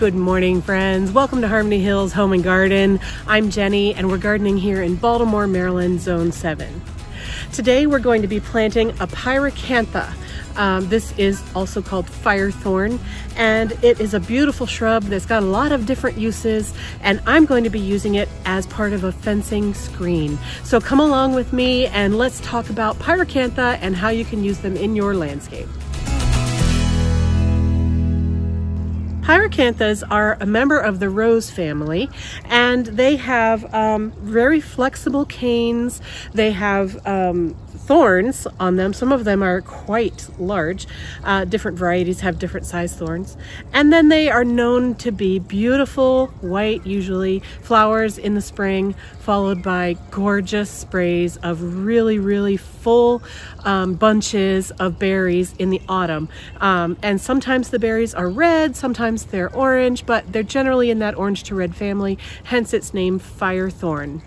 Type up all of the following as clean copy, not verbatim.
Good morning, friends. Welcome to Harmony Hills Home and Garden. I'm Jenny and we're gardening here in Baltimore, Maryland, Zone 7. Today we're going to be planting a Pyracantha. This is also called Firethorn, and it is a beautiful shrub that's got a lot of different uses, and I'm going to be using it as part of a fencing screen. So come along with me and let's talk about Pyracantha and how you can use them in your landscape. Pyracanthas are a member of the rose family, and they have very flexible canes. They have thorns on them. Some of them are quite large. Different varieties have different size thorns. And then they are known to be beautiful, white usually, flowers in the spring, followed by gorgeous sprays of really full bunches of berries in the autumn. And sometimes the berries are red, sometimes they're orange, but they're generally in that orange to red family, hence its name Firethorn.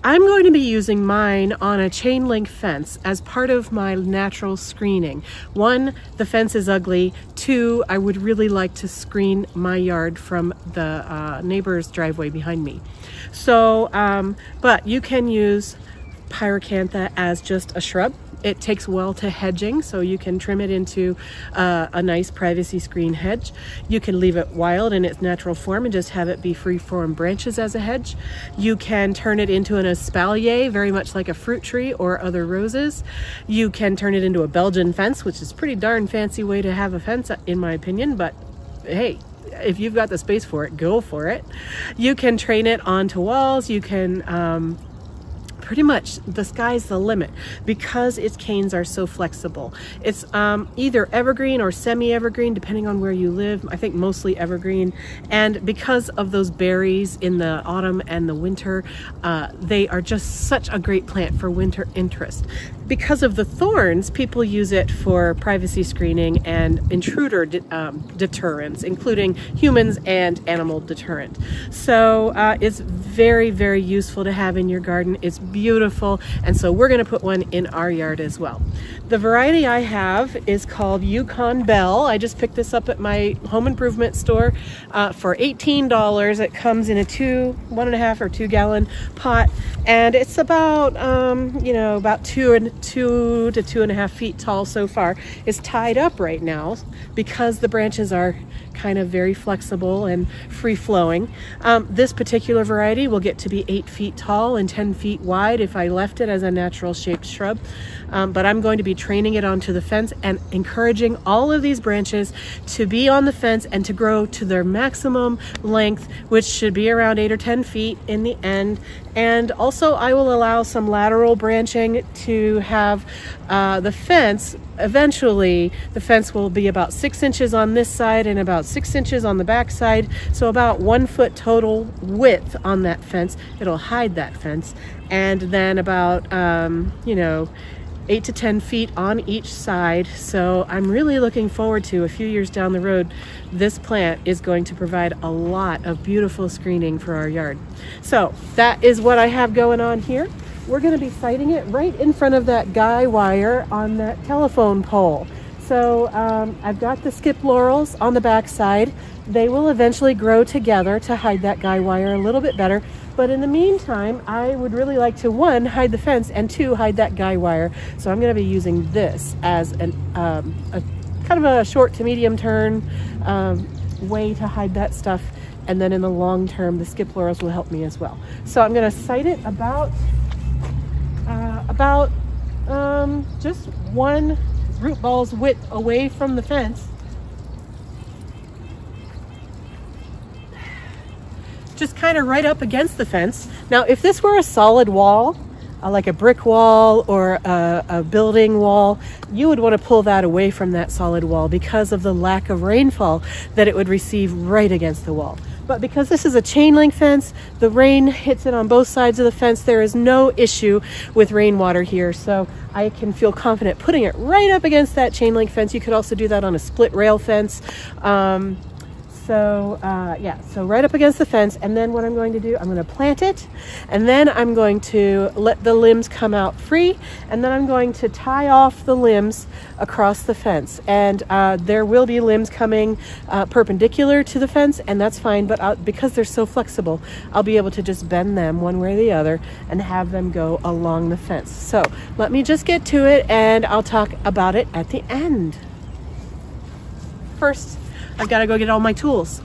I'm going to be using mine on a chain link fence as part of my natural screening. One, the fence is ugly. Two, I would really like to screen my yard from the neighbor's driveway behind me. So, but you can use Pyracantha as just a shrub. It takes well to hedging, so you can trim it into a nice privacy screen hedge. You can leave it wild in its natural form and just have it be free-form branches as a hedge. You can turn it into an espalier, very much like a fruit tree or other roses. You can turn it into a Belgian fence, which is a pretty darn fancy way to have a fence, in my opinion, but hey, if you've got the space for it, go for it. You can train it onto walls. You can pretty much the sky's the limit because its canes are so flexible. It's either evergreen or semi-evergreen depending on where you live. I think mostly evergreen, and because of those berries in the autumn and the winter, they are just such a great plant for winter interest. Because of the thorns, people use it for privacy screening and intruder deterrence, including humans and animal deterrent. So it's very useful to have in your garden. It's beautiful, and so we're going to put one in our yard as well. The variety I have is called Yukon Belle. I just picked this up at my home improvement store for $18. It comes in a 1.5 or 2 gallon pot, and it's about about 2 to 2.5 feet tall so far. It's tied up right now because the branches are kind of very flexible and free-flowing. This particular variety will get to be 8 feet tall and 10 feet wide if I left it as a natural shaped shrub. But I'm going to be training it onto the fence and encouraging all of these branches to be on the fence and to grow to their maximum length, which should be around 8 or 10 feet in the end. And also I will allow some lateral branching to have the fence. Eventually the fence will be about 6 inches on this side and about 6 inches on the back side, so about 1 foot total width on that fence. It'll hide that fence, and then about 8 to 10 feet on each side. So I'm really looking forward to, a few years down the road, this plant is going to provide a lot of beautiful screening for our yard. So that is what I have going on here. We're going to be siting it right in front of that guy wire on that telephone pole. So I've got the skip laurels on the back side. They will eventually grow together to hide that guy wire a little bit better. But in the meantime, I would really like to, 1, hide the fence, and 2, hide that guy wire. So I'm going to be using this as a kind of a short to medium turn way to hide that stuff. And then in the long term, the skip laurels will help me as well. So I'm going to site it about just 1 root ball's width away from the fence. Just kind of right up against the fence. Now, if this were a solid wall, like a brick wall or a building wall, you would want to pull that away from that solid wall because of the lack of rainfall that it would receive right against the wall. But because this is a chain link fence, the rain hits it on both sides of the fence. There is no issue with rainwater here, so I can feel confident putting it right up against that chain link fence. You could also do that on a split rail fence. So yeah, so right up against the fence. And then what I'm going to do, I'm going to plant it, and then I'm going to let the limbs come out free, and then I'm going to tie off the limbs across the fence. And there will be limbs coming perpendicular to the fence, and that's fine, but because they're so flexible, I'll be able to just bend them one way or the other and have them go along the fence. So let me just get to it, and I'll talk about it at the end. First, I've got to go get all my tools.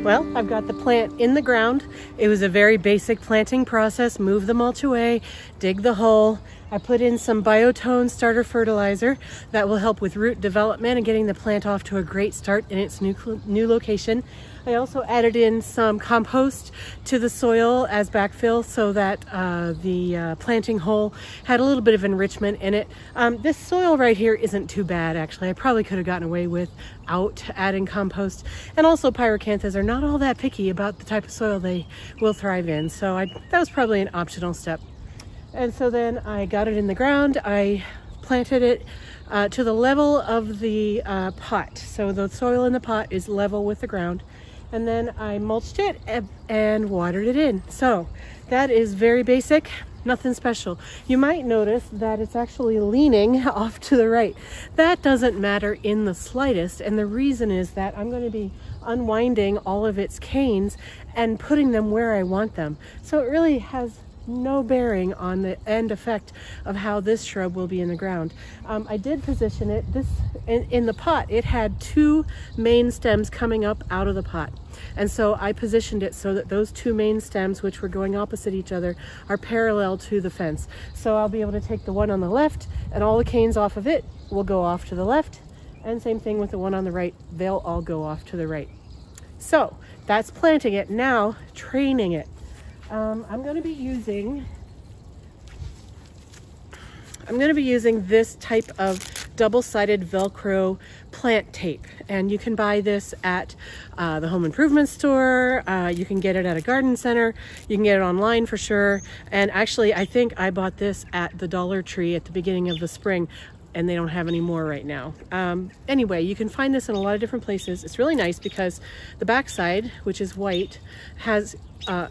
Well, I've got the plant in the ground. It was a very basic planting process. Move the mulch away, dig the hole. I put in some Biotone starter fertilizer that will help with root development and getting the plant off to a great start in its new location. I also added in some compost to the soil as backfill so that the planting hole had a little bit of enrichment in it. This soil right here isn't too bad, actually. I probably could have gotten away without adding compost. And also pyracanthas are not all that picky about the type of soil they will thrive in. So that was probably an optional step. And so then I got it in the ground. I planted it to the level of the pot. So the soil in the pot is level with the ground. And then I mulched it and watered it in. So that is very basic, nothing special. You might notice that it's actually leaning off to the right. That doesn't matter in the slightest. And the reason is that I'm going to be unwinding all of its canes and putting them where I want them. So it really has no bearing on the end effect of how this shrub will be in the ground. I did position it in the pot. It had two main stems coming up out of the pot, and so I positioned it so that those two main stems, which were going opposite each other, are parallel to the fence. So I'll be able to take the one on the left, and all the canes off of it will go off to the left, and same thing with the one on the right. They'll all go off to the right. So that's planting it. Now training it. I'm going to be using this type of double-sided Velcro plant tape, and you can buy this at the home improvement store. You can get it at a garden center. You can get it online for sure. And actually, I think I bought this at the Dollar Tree at the beginning of the spring, and they don't have any more right now. Anyway, you can find this in a lot of different places. It's really nice because the backside, which is white, has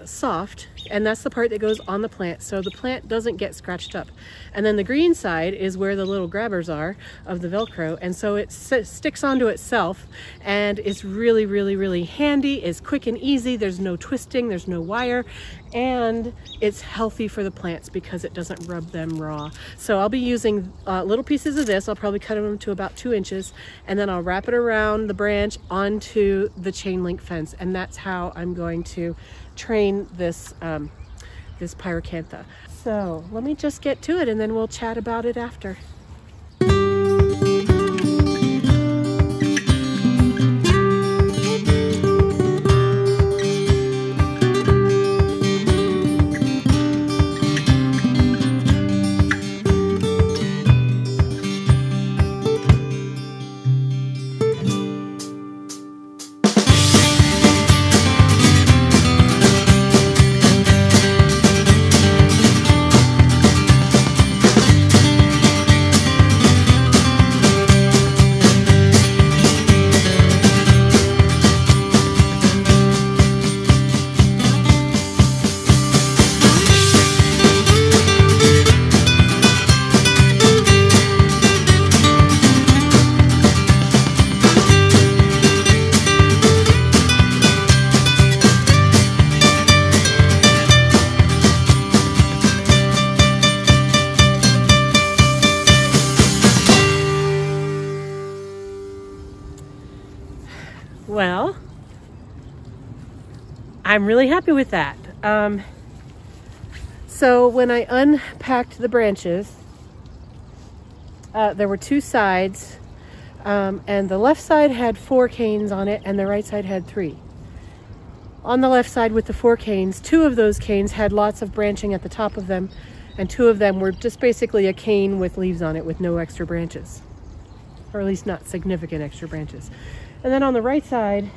soft, and that's the part that goes on the plant, so the plant doesn't get scratched up. And then the green side is where the little grabbers are of the Velcro, and so it sticks onto itself, and it's really, really, really handy. It's quick and easy. There's no twisting, there's no wire, and it's healthy for the plants because it doesn't rub them raw. So I'll be using little pieces of this. I'll probably cut them to about 2 inches, and then I'll wrap it around the branch onto the chain link fence, and that's how I'm going to train this this Pyracantha. So let me just get to it, and then we'll chat about it after. Well, I'm really happy with that. So when I unpacked the branches, there were 2 sides, and the left side had 4 canes on it, and the right side had 3. On the left side with the 4 canes, 2 of those canes had lots of branching at the top of them, and 2 of them were just basically a cane with leaves on it with no extra branches, or at least not significant extra branches. And then on the right side,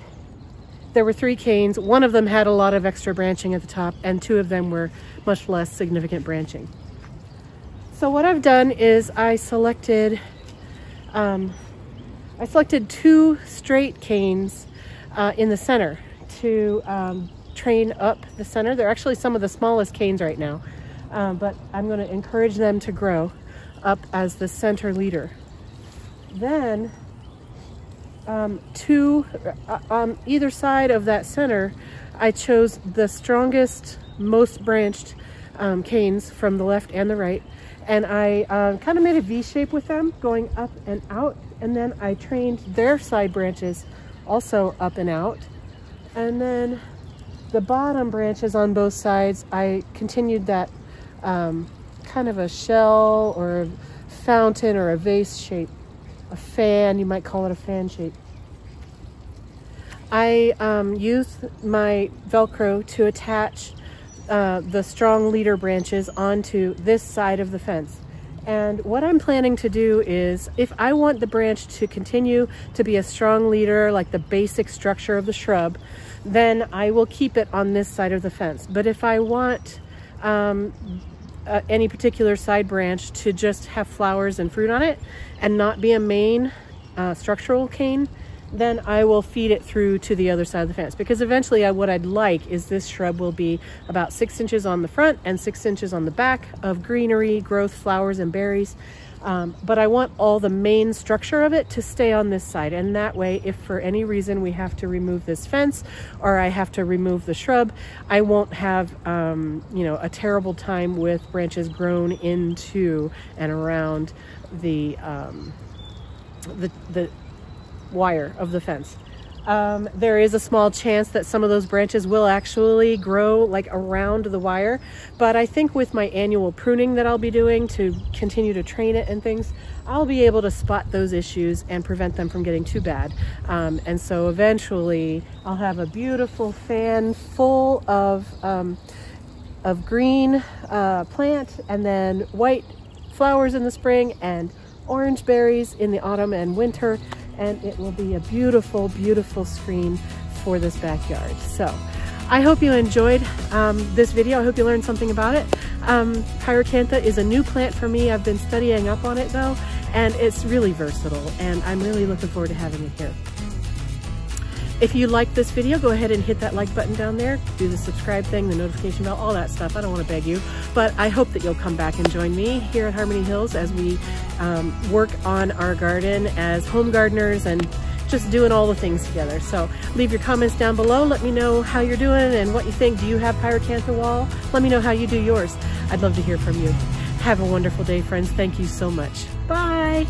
there were 3 canes. 1 of them had a lot of extra branching at the top, and 2 of them were much less significant branching. So what I've done is I selected 2 straight canes in the center to train up the center. They're actually some of the smallest canes right now, but I'm going to encourage them to grow up as the center leader. Then 2 on either side of that center, I chose the strongest, most branched canes from the left and the right, and I kind of made a V shape with them going up and out, and then I trained their side branches also up and out, and then the bottom branches on both sides I continued that kind of a shell or a fountain or a vase shape, a fan, you might call it a fan shape. I used my Velcro to attach the strong leader branches onto this side of the fence. And what I'm planning to do is, if I want the branch to continue to be a strong leader, like the basic structure of the shrub, then I will keep it on this side of the fence. But if I want any particular side branch to just have flowers and fruit on it and not be a main structural cane, then I will feed it through to the other side of the fence, because eventually what I'd like is this shrub will be about 6 inches on the front and 6 inches on the back of greenery, growth, flowers, and berries. But I want all the main structure of it to stay on this side, and that way, if for any reason we have to remove this fence or I have to remove the shrub, I won't have you know, a terrible time with branches grown into and around the wire of the fence. There is a small chance that some of those branches will actually grow like around the wire, but I think with my annual pruning that I'll be doing to continue to train it and things, I'll be able to spot those issues and prevent them from getting too bad. And so eventually I'll have a beautiful fan full of green plant, and then white flowers in the spring and orange berries in the autumn and winter, and it will be a beautiful, beautiful screen for this backyard. So I hope you enjoyed this video. I hope you learned something about it. Pyracantha is a new plant for me. I've been studying up on it though, and it's really versatile, and I'm really looking forward to having it here. If you like this video, go ahead and hit that like button down there, do the subscribe thing, the notification bell, all that stuff. I don't want to beg you, but I hope that you'll come back and join me here at Harmony Hills as we work on our garden as home gardeners and just doing all the things together. So leave your comments down below. Let me know how you're doing and what you think. Do you have Pyracantha wall? Let me know how you do yours. I'd love to hear from you. Have a wonderful day, friends. Thank you so much. Bye.